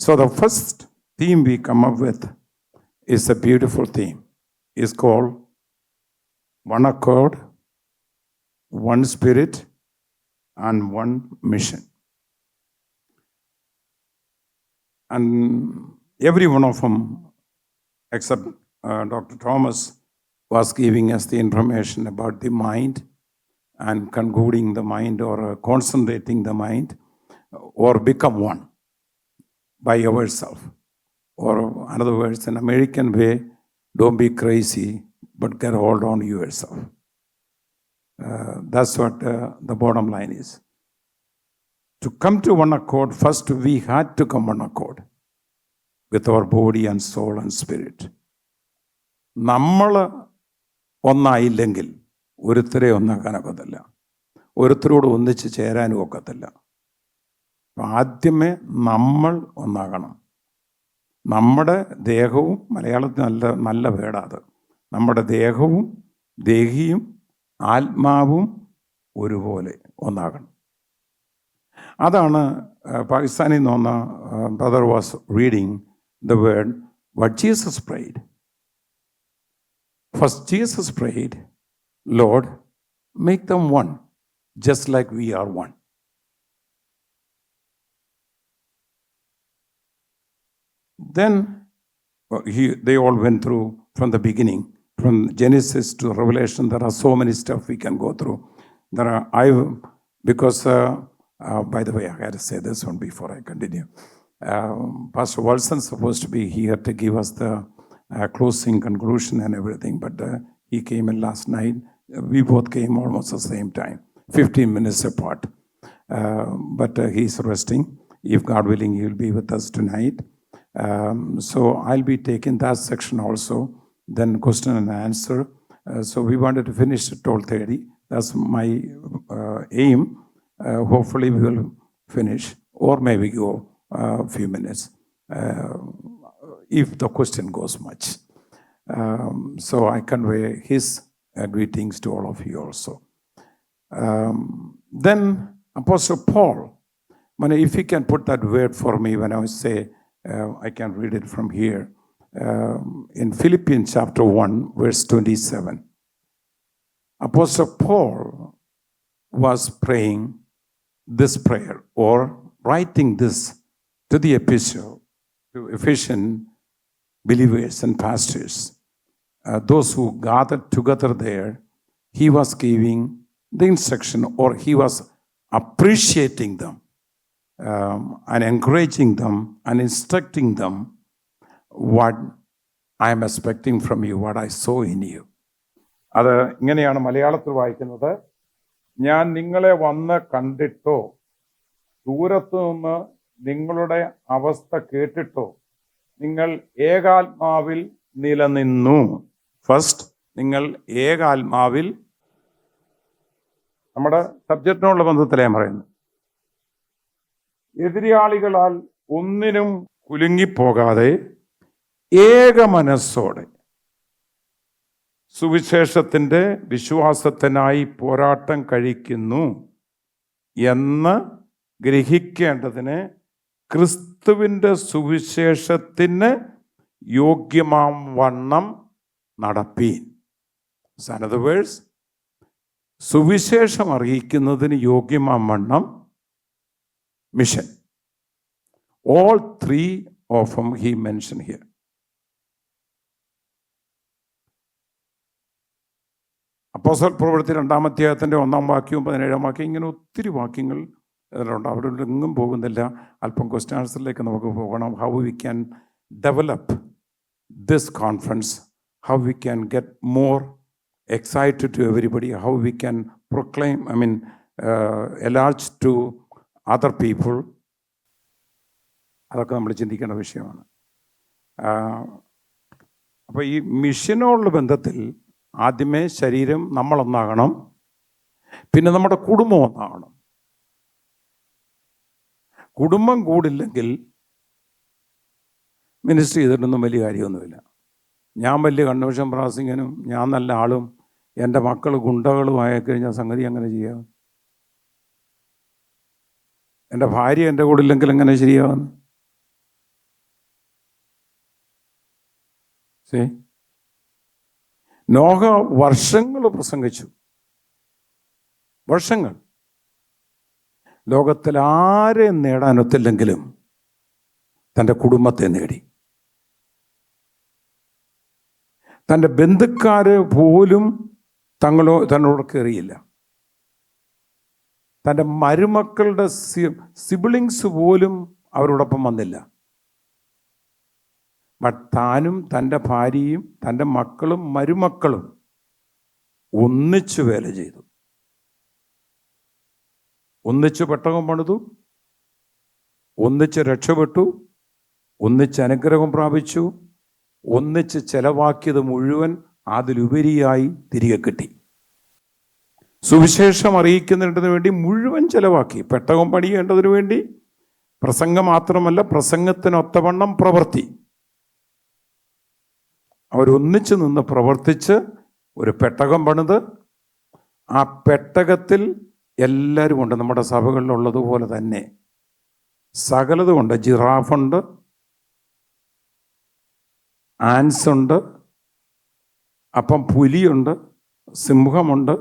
So the first theme we come up with is a beautiful theme. It's called One Accord, One Spirit, and One Mission. And every one of them, except Dr. Thomas, was giving us the information about the mind and concluding the mind or concentrating the mind or become one by ourselves. Or in other words, in American way, don't be crazy, but get hold on yourself. That's what the bottom line is. To come to one accord, first we had to come one accord with our body and soul and spirit. നമ്മൾ ഒന്നായില്ലെങ്കിൽ ഒരുത്തരെ ഒന്നാക്കാനൊക്കത്തില്ല, ഒരുത്തരോട് ഒന്നിച്ച് ചേരാനും ഒക്കത്തില്ല. ആദ്യമേ നമ്മൾ ഒന്നാകണം. നമ്മുടെ ദേഹവും, മലയാളത്തിൽ നല്ല വേടാത്, നമ്മുടെ ദേഹവും ദേഹിയും ആത്മാവും ഒരുപോലെ ഒന്നാകണം. അതാണ് പാകിസ്ഥാനിൽ നിന്ന് വന്ന brother was reading the word what Jesus prayed. First Jesus prayed, Lord, make them one, just like we are one. Then they all went through from the beginning, from Genesis to Revelation. There are so many stuff we can go through. By the way, I had to say this one before I continue. Pastor Wilson is supposed to be here to give us the closing conclusion and everything, but he came in last night. We both came almost at the same time, 15 minutes apart. But he's resting. If God willing, he will be with us tonight. So I'll be taking that section also, then question and answer. So we wanted to finish at 12:30. That's my aim. Hopefully we will finish, or maybe go a few minutes if the question goes much. So I convey his greetings to all of you also. Then Apostle Paul, if you can put that word for me when I say, I can read it from here. In Philippians chapter 1, verse 27, Apostle Paul was praying this prayer or writing this to the epistle to Ephesian believers and pastors, those who gathered together there. He was giving the instruction, or he was appreciating them and encouraging them and instructing them what I am expecting from you, what I saw in you. അത് ഇങ്ങനെയാണ് മലയാളത്തിൽ വായിക്കുന്നത്. ഞാൻ നിങ്ങളെ വന്ന് കണ്ടിട്ടോ, ദൂരത്തു നിന്ന് നിങ്ങളുടെ അവസ്ഥ കേട്ടിട്ടോ നിങ്ങൾ ഏകാത്മാവിൽ നിലനിന്നു. ഫസ്റ്റ്, നിങ്ങൾ ഏകാത്മാവിൽ, നമ്മുടെ സബ്ജക്റ്റിനുള്ള ബന്ധത്തിലേ പറയുന്നു. എതിരാളികളാൽ ഒന്നിനും കുലുങ്ങിപ്പോകാതെ ഏക മനസ്സോടെ സുവിശേഷത്തിൻ്റെ വിശ്വാസത്തിനായി പോരാട്ടം കഴിക്കുന്നു എന്ന് ഗ്രഹിക്കേണ്ടതിന് ക്രിസ്തുവിൻ്റെ സുവിശേഷത്തിന് യോഗ്യമാം വണ്ണം നടപ്പീൻ. അനദർ വേഴ്സ്, സുവിശേഷം അറിയിക്കുന്നതിന് യോഗ്യമാം വണ്ണം mission. All three of them he mentioned here. അപ്പോസ്തല പ്രവൃത്തി 2-ാം അധ്യായത്തിൻ്റെ 1-ാം വാക്യവും 17-ാം വാക്യം, ഇങ്ങനെ ഒത്തിരി വാക്യങ്ങൾ ഇതിലുണ്ട്. അവരുടെ എങ്ങും പോകുന്നില്ല. അല്പം ക്വസ്റ്റ്യൻ ആൻസറിലേക്ക് നമുക്ക് പോകണം. How we can develop this conference, how we can get more excited to everybody, how we can proclaim, enlarge to other people. അതൊക്കെ നമ്മൾ ചിന്തിക്കേണ്ട വിഷയമാണ്. അപ്പോൾ ഈ മിഷനോടുള്ള ബന്ധത്തിൽ ആദ്യമേ ശരീരം നമ്മളൊന്നാകണം, പിന്നെ നമ്മുടെ കുടുംബം ഒന്നാകണം. കുടുംബം കൂടില്ലെങ്കിൽ മിനിസ്റ്റർ ചെയ്തിട്ടൊന്നും വലിയ കാര്യമൊന്നുമില്ല. ഞാൻ വലിയ കൺവെൻഷൻ പ്രാസിംഗനും ഞാൻ നല്ല ആളും എൻ്റെ മക്കൾ ഗുണ്ടകളും ആയിക്കഴിഞ്ഞാൽ സംഗതി അങ്ങനെ ചെയ്യാം. എൻ്റെ ഭാര്യ എൻ്റെ കൂടെ ഇല്ലെങ്കിൽ എങ്ങനെ ശരിയാവുന്നു? See? നോഹ വർഷങ്ങൾ പ്രസംഗിച്ചു. വർഷങ്ങൾ. ലോകത്തിൽ ആരെയും നേടാനൊത്തില്ലെങ്കിലും തൻ്റെ കുടുംബത്തെ നേടി. തൻ്റെ ബന്ധുക്കാര് പോലും തന്നോട് കയറിയില്ല. തൻ്റെ മരുമക്കളുടെ സിബിളിങ്സ് പോലും അവരോടൊപ്പം വന്നില്ല. ബട്ട് താനും തൻ്റെ ഭാര്യയും തൻ്റെ മക്കളും മരുമക്കളും ഒന്നിച്ചു വേല ചെയ്തു. ഒന്നിച്ച് പെട്ടകം പണിതു, ഒന്നിച്ച് രക്ഷപ്പെട്ടു, ഒന്നിച്ച് അനുഗ്രഹം പ്രാപിച്ചു, ഒന്നിച്ച് ചെലവാക്കിയത് മുഴുവൻ അതിലുപരിയായി തിരികെ കിട്ടി. സുവിശേഷം അറിയിക്കുന്നതിന് വേണ്ടി മുഴുവൻ ചെലവാക്കി. പെട്ടകം പണിയേണ്ടതിനു വേണ്ടി പ്രസംഗം മാത്രമല്ല, പ്രസംഗത്തിനൊത്തവണ്ണം പ്രവൃത്തി. അവരൊന്നിച്ച് നിന്ന് പ്രവർത്തിച്ച് ഒരു പെട്ടകം പണിത്, ആ പെട്ടകത്തിൽ എല്ലാവരും ഉണ്ട്. നമ്മുടെ സഭകളിലുള്ളതുപോലെ തന്നെ സകലതുമുണ്ട്. ജിറാഫുണ്ട്, ആൻസ് ഉണ്ട്, അപ്പം പുലിയുണ്ട്, സിംഹമുണ്ട്,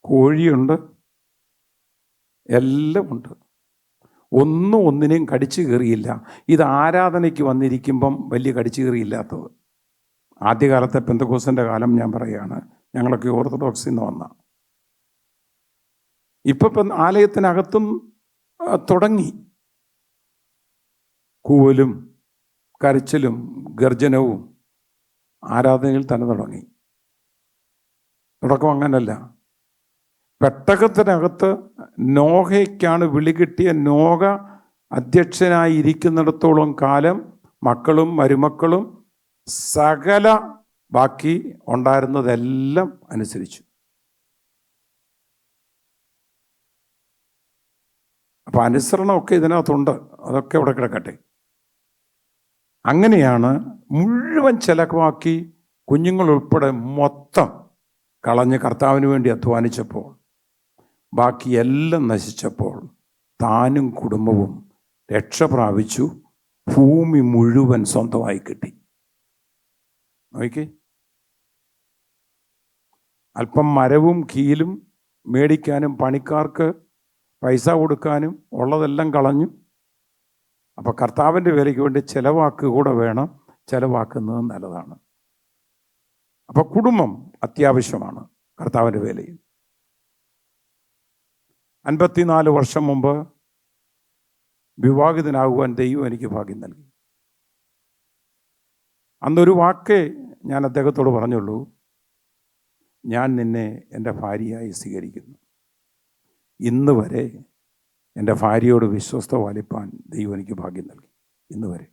കോഴിയുണ്ട്, എല്ലാം ഉണ്ട്. ഒന്നും ഒന്നിനെയും കടിച്ചു കയറിയില്ല. ഇത് ആരാധനയ്ക്ക് വന്നിരിക്കുമ്പം വലിയ കടിച്ചു കയറിയില്ലാത്തത്. ആദ്യകാലത്തെ പെന്തക്കോസ്തിൻ്റെ കാലം ഞാൻ പറയുകയാണ്. ഞങ്ങളൊക്കെ ഓർത്തഡോക്സിൽ നിന്ന് വന്ന. ഇപ്പം ആലയത്തിനകത്തും തുടങ്ങി കൂവലും കരച്ചിലും ഗർജനവും ആരാധനയിൽ തന്നെ തുടങ്ങി. തുടക്കം അങ്ങനല്ല. പെട്ടകത്തിനകത്ത് നോഹയ്ക്കാണ് വിളി കിട്ടിയ. നോഹ അധ്യക്ഷനായി ഇരിക്കുന്നിടത്തോളം കാലം മക്കളും മരുമക്കളും സകല ബാക്കി ഉണ്ടായിരുന്നതെല്ലാം അനുസരിച്ചു. അപ്പം അനുസരണമൊക്കെ ഇതിനകത്തുണ്ട്. അതൊക്കെ ഇവിടെ കിടക്കട്ടെ. അങ്ങനെയാണ് മുഴുവൻ ചെലവാക്കി കുഞ്ഞുങ്ങളുൾപ്പെടെ മൊത്തം കളഞ്ഞ് കർത്താവിന് വേണ്ടി അധ്വാനിച്ചപ്പോൾ, ബാക്കിയെല്ലാം നശിച്ചപ്പോൾ താനും കുടുംബവും രക്ഷ പ്രാപിച്ചു. ഭൂമി മുഴുവൻ സ്വന്തമായി കിട്ടി. നോക്കി, അല്പം മരവും കീലും മേടിക്കാനും പണിക്കാർക്ക് പൈസ കൊടുക്കാനും ഉള്ളതെല്ലാം കളഞ്ഞു. അപ്പം കർത്താവിൻ്റെ വേലയ്ക്ക് വേണ്ടി ചിലവാക്ക് കൂടെ വേണം. ചിലവാക്കുന്നത് നല്ലതാണ്. അപ്പം കുടുംബം അത്യാവശ്യമാണ് കർത്താവിൻ്റെ വേലയിൽ. 54 വർഷം മുമ്പ് വിവാഹിതനാകുവാൻ ദൈവം എനിക്ക് ഭാഗ്യം നൽകി. അന്നൊരു വാക്കേ ഞാൻ അദ്ദേഹത്തോട് പറഞ്ഞുള്ളൂ: ഞാൻ നിന്നെ എൻ്റെ ഭാര്യയായി സ്വീകരിക്കുന്നു. ഇന്ന് വരെ എൻ്റെ ഭാര്യയോട് വിശ്വസ്ത പാലിപ്പാൻ ദൈവം എനിക്ക് ഭാഗ്യം നൽകി. ഇന്ന് വരെ.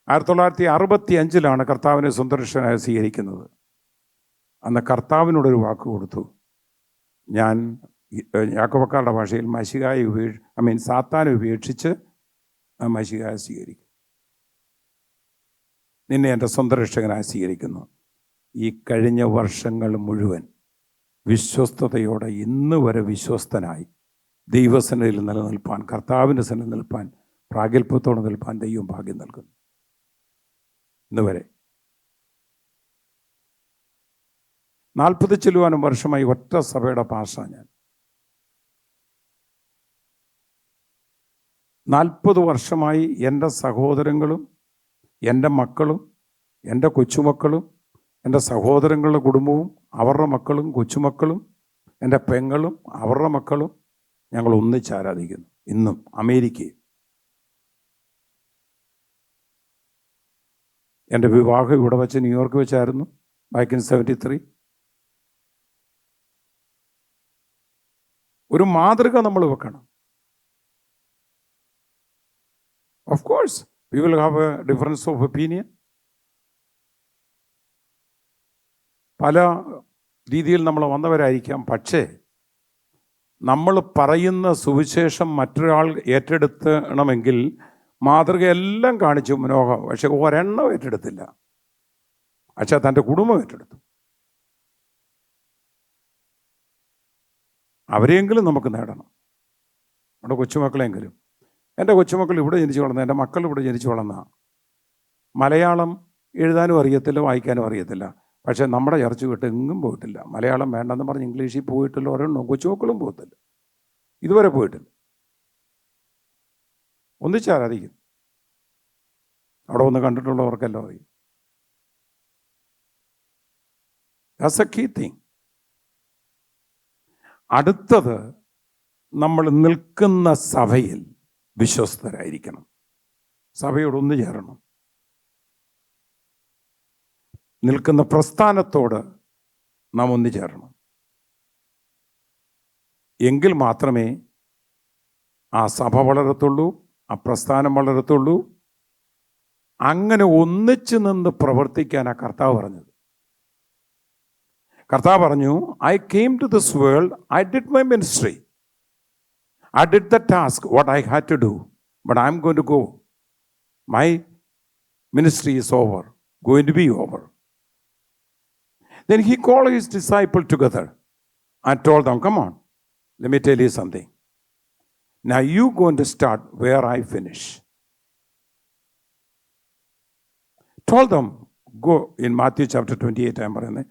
1965 കർത്താവിനെ സ്വന്തരക്ഷനായി സ്വീകരിക്കുന്നത്. അന്ന് കർത്താവിനോടൊരു വാക്ക് കൊടുത്തു: ഞാൻ യാക്കോബക്കാരുടെ ഭാഷയിൽ സാത്താനെ ഉപേക്ഷിച്ച് മശിഹായെ സ്വീകരിക്കും. നിന്നെ എൻ്റെ സ്വന്തം രക്ഷകനായി സ്വീകരിക്കുന്നു. ഈ കഴിഞ്ഞ വർഷങ്ങൾ മുഴുവൻ വിശ്വസ്തയോടെ ഇന്ന് വരെ വിശ്വസ്തനായി ദൈവസന്നിധിയിൽ നിലനിൽപ്പാൻ, കർത്താവിൻ്റെ സന്നിധിയിൽ നിൽപ്പാൻ, പ്രാഗൽഭ്യത്തോടെ നിൽപ്പാൻ ദൈവം ഭാഗ്യം നൽകുന്നു. ഇന്ന് വരെ 40 ചില്ലുവാനും വർഷമായി ഒറ്റ സഭയുടെ പാഷ. ഞാൻ 40 വർഷമായി എൻ്റെ സഹോദരങ്ങളും എൻ്റെ മക്കളും എൻ്റെ കൊച്ചുമക്കളും എൻ്റെ സഹോദരങ്ങളുടെ കുടുംബവും അവരുടെ മക്കളും കൊച്ചുമക്കളും എൻ്റെ പെങ്ങളും അവരുടെ മക്കളും ഞങ്ങൾ ഒന്നിച്ച് ആരാധിക്കുന്നു. ഇന്നും അമേരിക്കയിൽ എൻ്റെ വിവാഹം ഇവിടെ വെച്ച് ന്യൂയോർക്ക് വെച്ചായിരുന്നു. Back in 73. ഒരു മാതൃക നമ്മൾ വെക്കണം. Of course we will have A difference of opinion. പല രീതിയിൽ നമ്മൾ വന്നവരായിരിക്കാം. പക്ഷേ നമ്മൾ പറയുന്ന സുവിശേഷം മറ്റൊരാൾ ഏറ്റെടുക്കണമെങ്കിൽ മാതൃകയെല്ലാം കാണിച്ചു നോഹ. പക്ഷെ ഒരെണ്ണം ഏറ്റെടുത്തില്ല. പക്ഷേ തൻ്റെ കുടുംബം ഏറ്റെടുത്തു. അവരെയെങ്കിലും നമുക്ക് നേടണം. നമ്മുടെ കൊച്ചുമക്കളെങ്കിലും. എൻ്റെ കൊച്ചുമക്കൾ ഇവിടെ ജനിച്ചു വളർന്ന, എൻ്റെ മക്കൾ ഇവിടെ ജനിച്ചു വളർന്ന മലയാളം എഴുതാനും അറിയത്തില്ല, വായിക്കാനും അറിയത്തില്ല. പക്ഷേ നമ്മുടെ ചർച്ച വിട്ട് എങ്ങും പോയിട്ടില്ല. മലയാളം വേണ്ടെന്ന് പറഞ്ഞ് ഇംഗ്ലീഷിൽ പോയിട്ടുള്ള ഒരെണ്ണം കൊച്ചുമക്കളും പോകത്തില്ല, ഇതുവരെ പോയിട്ടില്ല. ഒന്നിച്ചാരാധിക്കും. അവിടെ ഒന്ന് കണ്ടിട്ടുള്ളവർക്കെല്ലാം അറിയും. That's a key thing. അടുത്തത്, നമ്മൾ നിൽക്കുന്ന സഭയിൽ വിശ്വസ്തരായിരിക്കണം. സഭയോട് ഒന്നു ചേരണം. നിൽക്കുന്ന പ്രസ്ഥാനത്തോട് നാം ഒന്നു ചേരണം. എങ്കിൽ മാത്രമേ ആ സഭ വളരത്തുള്ളൂ, ആ പ്രസ്ഥാനം വളരത്തുള്ളൂ. അങ്ങനെ ഒന്നിച്ചു നിന്ന് പ്രവർത്തിക്കാനാ കർത്താവ് പറഞ്ഞത്. കർത്താവ് പറഞ്ഞു, I came to this world, I did my ministry, I did the task what I had to do, but I am going to go. My ministry is over, going to be over. Then he called his disciples together and told them, come on, let me tell you something. Now you going to start where I finish. Told them, go, in Matthew chapter 28, I'm saying,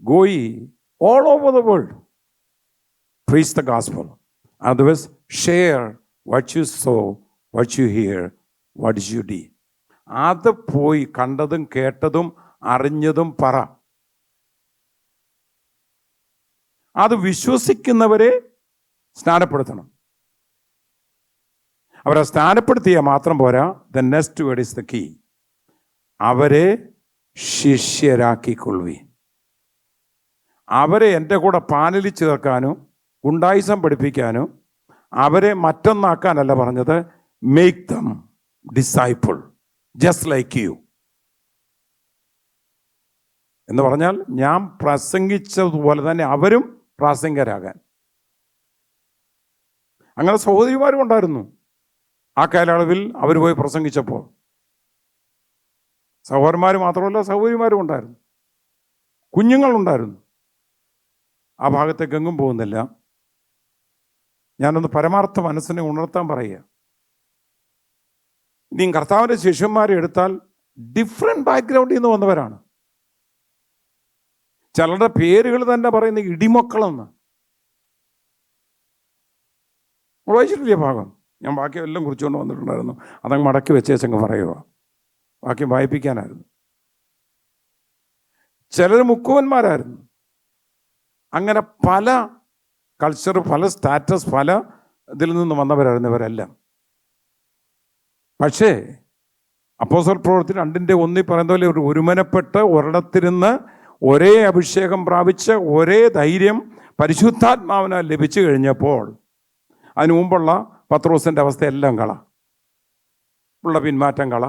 go ye all over the world, preach the gospel. Otherwise, share what you saw, what you hear, what you did. അത് പോയി കണ്ടതും കേട്ടതും അറിഞ്ഞതും പറ. അത് വിശ്വസിക്കുന്നവരെ സ്നാനപ്പെടുത്തണം. അവരെ സ്നാനപ്പെടുത്തിയാൽ മാത്രം പോരാ. The next word is the key. അവരെ ശിഷ്യരാക്കിക്കൊള്ളുവീൻ. അവരെ എൻ്റെ കൂടെ പാനലിൽ ചേർക്കാനോ ഗുണ്ടായിസം പഠിപ്പിക്കാനോ അവരെ മറ്റൊന്നാക്കാനല്ല പറഞ്ഞത്. Make them disciple just like you എന്ന് പറഞ്ഞാൽ ഞാൻ പ്രസംഗിച്ചതുപോലെ തന്നെ അവരും പ്രാസംഗികരാകാൻ. അങ്ങനെ സഹോദരിമാരും ഉണ്ടായിരുന്നു ആ കാലയളവിൽ. അവർ പോയി പ്രസംഗിച്ചപ്പോൾ സഹോദരന്മാർ മാത്രമല്ല, സഹോദരിമാരും ഉണ്ടായിരുന്നു, കുഞ്ഞുങ്ങളുണ്ടായിരുന്നു. ആ ഭാഗത്തേക്ക് എങ്ങും പോകുന്നില്ല. ഞാനൊന്ന് പരമാർത്ഥ മനസ്സിനെ ഉണർത്താൻ പറയുക. ഇനിയും കർത്താവിൻ്റെ ശിഷ്യന്മാരെ എടുത്താൽ ഡിഫറെൻ്റ് ബാക്ക്ഗ്രൗണ്ടിൽ നിന്ന് വന്നവരാണ്. ചിലരുടെ പേരുകൾ തന്നെ പറയുന്ന ഇടിമക്കളെന്ന്. വായിച്ചിട്ടില്ലേ ഭാഗം? ഞാൻ ബാക്കി എല്ലാം കുറിച്ചുകൊണ്ട് വന്നിട്ടുണ്ടായിരുന്നു. അതങ്ങ് മടക്കി വെച്ചേച്ചങ്ങ് പറയുക. ബാക്കി വായിപ്പിക്കാനായിരുന്നു. ചിലർ മുക്കുവന്മാരായിരുന്നു. അങ്ങനെ പല കൾച്ചർ, പല സ്റ്റാറ്റസ്, പല ഇതിൽ നിന്ന് വന്നവരായിരുന്നു ഇവരെല്ലാം. പക്ഷേ അപ്പോസ്തല പ്രവൃത്തി 2:1 പറയുന്ന പോലെ ഒരു ഒരുമനപ്പെട്ട് ഒരിടത്തിരുന്ന് ഒരേ അഭിഷേകം പ്രാപിച്ച് ഒരേ ധൈര്യം പരിശുദ്ധാത്മാവിനാൽ ലഭിച്ചു കഴിഞ്ഞപ്പോൾ അതിനു മുമ്പുള്ള പത്രോസിൻ്റെ അവസ്ഥ എല്ലാം കള, ഉള്ള പിന്മാറ്റം കള,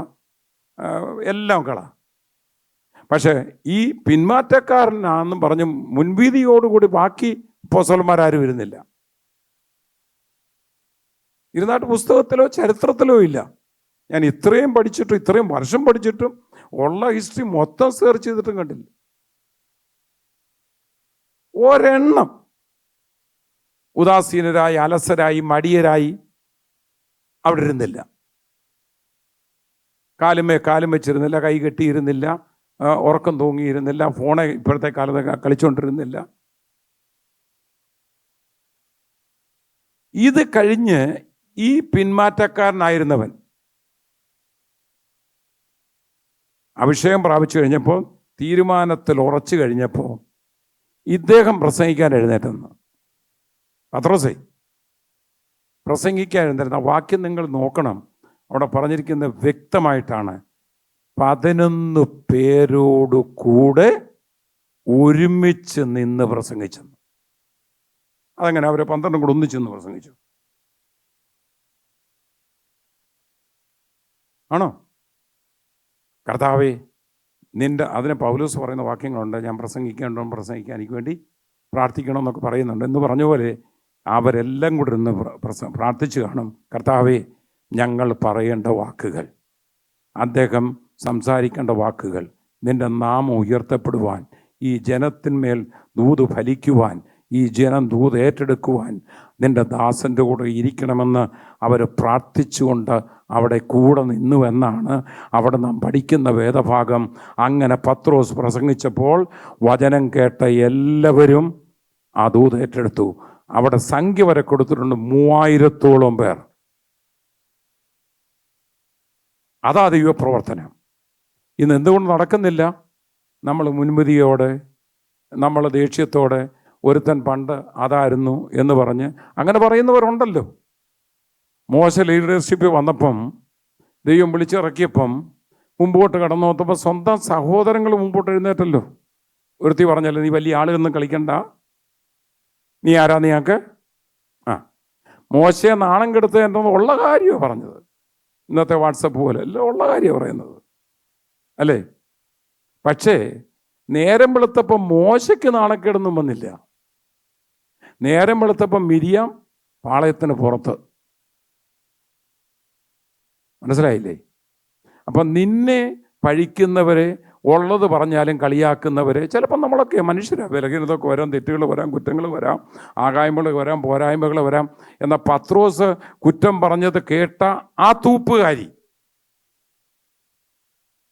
എല്ലാം കള. പക്ഷേ ഈ പിന്മാറ്റക്കാരനാണെന്നും പറഞ്ഞ് മുൻവിധിയോടുകൂടി ബാക്കി അപ്പോസ്തലന്മാരാരും ഇരുന്നില്ല. ഇരുന്നാട്ട് പുസ്തകത്തിലോ ചരിത്രത്തിലോ ഇല്ല. ഞാൻ ഇത്രയും പഠിച്ചിട്ടും ഇത്രയും വർഷം പഠിച്ചിട്ടും ഉള്ള ഹിസ്റ്ററി മൊത്തം സെർച്ച് ചെയ്തിട്ടും കണ്ടില്ല. ഒരെണ്ണം ഉദാസീനരായി, അലസരായി, മടിയരായി അവിടെ ഇരുന്നില്ല. കാലും വെച്ചിരുന്നില്ല, കൈ കെട്ടിയിരുന്നില്ല, ഉറക്കം തൂങ്ങിയിരുന്നില്ല, ഫോണെ ഇപ്പോഴത്തെ കാലത്ത് കളിച്ചുകൊണ്ടിരുന്നില്ല. ഇത് കഴിഞ്ഞ് ഈ പിന്മാറ്റക്കാരനായിരുന്നവൻ അഭിഷേകം പ്രാപിച്ചു കഴിഞ്ഞപ്പോൾ, തീരുമാനത്തിൽ ഉറച്ചു കഴിഞ്ഞപ്പോൾ ഇദ്ദേഹം പ്രസംഗിക്കാൻ എഴുന്നേറ്റെന്ന്. പത്രോസേ പ്രസംഗിക്കാൻ എഴുന്നേറ്റുന്ന വാക്യം നിങ്ങൾ നോക്കണം. അവിടെ പറഞ്ഞിരിക്കുന്നത് വ്യക്തമായിട്ടാണ്. 11 പേരോട് കൂടെ ഒരുമിച്ച് നിന്ന് പ്രസംഗിച്ചെന്ന്. അതങ്ങനെ അവരെ 12 കൂടെ ഒന്നിച്ചെന്ന് പ്രസംഗിച്ചു. ആണോ? കർത്താവേ, നിൻ്റെ അതിന് പൗലോസ് പറയുന്ന വാക്യങ്ങളുണ്ട്. ഞാൻ പ്രസംഗിക്കാൻ എനിക്ക് വേണ്ടി പ്രാർത്ഥിക്കണമെന്നൊക്കെ പറയുന്നുണ്ട്. എന്ന് പറഞ്ഞ പോലെ അവരെല്ലാം കൂടെ ഇരുന്ന് പ്രാർത്ഥിച്ചു കാണും. കർത്താവേ, ഞങ്ങൾ പറയേണ്ട വാക്കുകൾ, അദ്ദേഹം സംസാരിക്കേണ്ട വാക്കുകൾ, നിൻ്റെ നാമം ഉയർത്തപ്പെടുവാൻ, ഈ ജനത്തിന്മേൽ ദൂത് ഫലിക്കുവാൻ, ഈ ജനം ദൂത് ഏറ്റെടുക്കുവാൻ നിൻ്റെ ദാസൻ്റെ കൂടെ ഇരിക്കണമെന്ന് അവർ പ്രാർത്ഥിച്ചുകൊണ്ട് അവിടെ കൂടെ നിന്നുവെന്നാണ് അവിടെ നാം പഠിക്കുന്ന വേദഭാഗം. അങ്ങനെ പത്രോസ് പ്രസംഗിച്ചപ്പോൾ വചനം കേട്ട എല്ലാവരും ആ ദൂത് ഏറ്റെടുത്തു. അവിടെ സംഖ്യ വരെ കൊടുത്തിട്ടുണ്ട്, 3000-ഓളം പേർ. അതാ ദൈവപ്രവർത്തനം. ഇന്ന് എന്തുകൊണ്ട് നടക്കുന്നില്ല? നമ്മൾ മുൻവിധിയോടെ, നമ്മൾ ദേഷ്യത്തോടെ, ഒരുത്തൻ പണ്ട് അതായിരുന്നു എന്ന് പറഞ്ഞ് അങ്ങനെ പറയുന്നവരുണ്ടല്ലോ. മോശ ലീഡർഷിപ്പ് വന്നപ്പം, ദൈവം വിളിച്ചിറക്കിയപ്പം മുമ്പോട്ട് കടന്നു നോക്കുമ്പോൾ സ്വന്തം സഹോദരങ്ങൾ മുമ്പോട്ട് എഴുന്നേറ്റല്ലോ. ഒരുത്തി പറഞ്ഞല്ലോ, നീ വലിയ ആളുകളൊന്നും കളിക്കണ്ട, നീ ആരാ നീയാക്ക്? മോശയെ നാണം കെടുത്ത് എന്തോ ഉള്ള കാര്യമാണ് പറഞ്ഞത്. ഇന്നത്തെ വാട്സപ്പ് പോലെ എല്ലാം ഉള്ള കാര്യമാണ് പറയുന്നത് അല്ലേ? പക്ഷേ നേരം വെളുത്തപ്പം മോശയ്ക്ക് നാണക്കേടൊന്നും വന്നില്ല. നേരം വെളുത്തപ്പം മിരിയാം പാളയത്തിന് പുറത്ത്. മനസ്സിലായില്ലേ? അപ്പം നിന്നെ പഴിക്കുന്നവരെ, ഉള്ളത് പറഞ്ഞാലും കളിയാക്കുന്നവരെ, ചിലപ്പോൾ നമ്മളൊക്കെ മനുഷ്യരാ, ബലഹീനതൊക്കെ വരാം, തെറ്റുകൾ വരാം, കുറ്റങ്ങൾ വരാം, ആകായ്മകൾ വരാം, പോരായ്മകൾ വരാം. എന്നാൽ പത്രോസ് കുറ്റം പറഞ്ഞത് കേട്ട ആ തൂപ്പുകാരി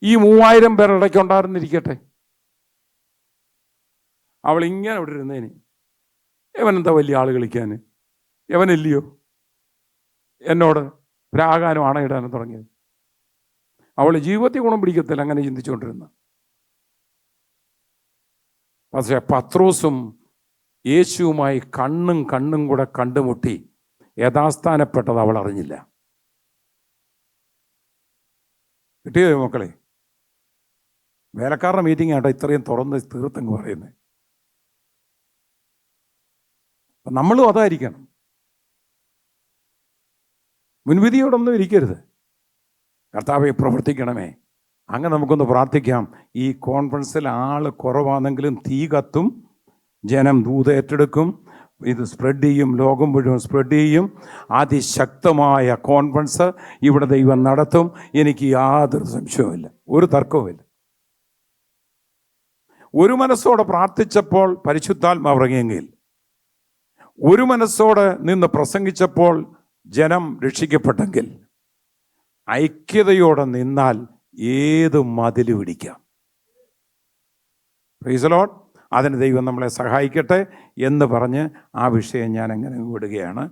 ഈ 3000 പേർ ഇടയ്ക്കുണ്ടായിരുന്നിരിക്കട്ടെ, അവൾ ഇങ്ങനെ ഇവിടെ ഇരുന്നേന്, എവനെന്താ വലിയ ആൾ കളിക്കാൻ, എവനില്ലയോ എന്നോട് രാഗാനും അണയിടാനും തുടങ്ങിയത്. അവൾ ജീവിതത്തിൽ ഗുണം പിടിക്കത്തില്ല അങ്ങനെ ചിന്തിച്ചുകൊണ്ടിരുന്ന. പക്ഷേ പത്രോസും യേശുവുമായി കണ്ണും കൂടെ കണ്ടുമുട്ടി യഥാസ്ഥാനപ്പെട്ടത് അവൾ അറിഞ്ഞില്ല. കിട്ടിയോ മക്കളെ? വേലക്കാരുടെ മീറ്റിംഗ് ആട്ടോ ഇത്രയും തുറന്ന് തീർത്തങ്ങ് പറയുന്നത്. നമ്മളും അതായിരിക്കണം. മുൻവിധിയോടൊന്നും ഇരിക്കരുത്. കർത്താവെ പ്രവർത്തിക്കണമേ. അങ്ങനെ നമുക്കൊന്ന് പ്രാർത്ഥിക്കാം. ഈ കോൺഫറൻസിൽ ആൾ കുറവാണെങ്കിലും തീ കത്തും, ജനം ദൂത് ഏറ്റെടുക്കും, ഇത് സ്പ്രെഡ് ചെയ്യും, ലോകം മുഴുവൻ സ്പ്രെഡ് ചെയ്യും. അതിശക്തമായ കോൺഫറൻസ് ഇവിടെ ദൈവം നടത്തും. എനിക്ക് യാതൊരു സംശയവുമില്ല, ഒരു തർക്കവുമില്ല. ഒരു മനസ്സോടെ പ്രാർത്ഥിച്ചപ്പോൾ പരിശുദ്ധാത്മാവ് ഇറങ്ങിയെങ്കിൽ, ഒരു മനസ്സോടെ നിന്ന് പ്രസംഗിച്ചപ്പോൾ ജനം രക്ഷിക്കപ്പെട്ടെങ്കിൽ, ഐക്യതയോടെ നിന്നാൽ ഏത് മതിലും ഇടിക്കാം. Praise the Lord. അതിന് ദൈവം നമ്മളെ സഹായിക്കട്ടെ എന്ന് പറഞ്ഞ് ആ വിഷയം ഞാൻ അങ്ങനെ വിടുകയാണ്.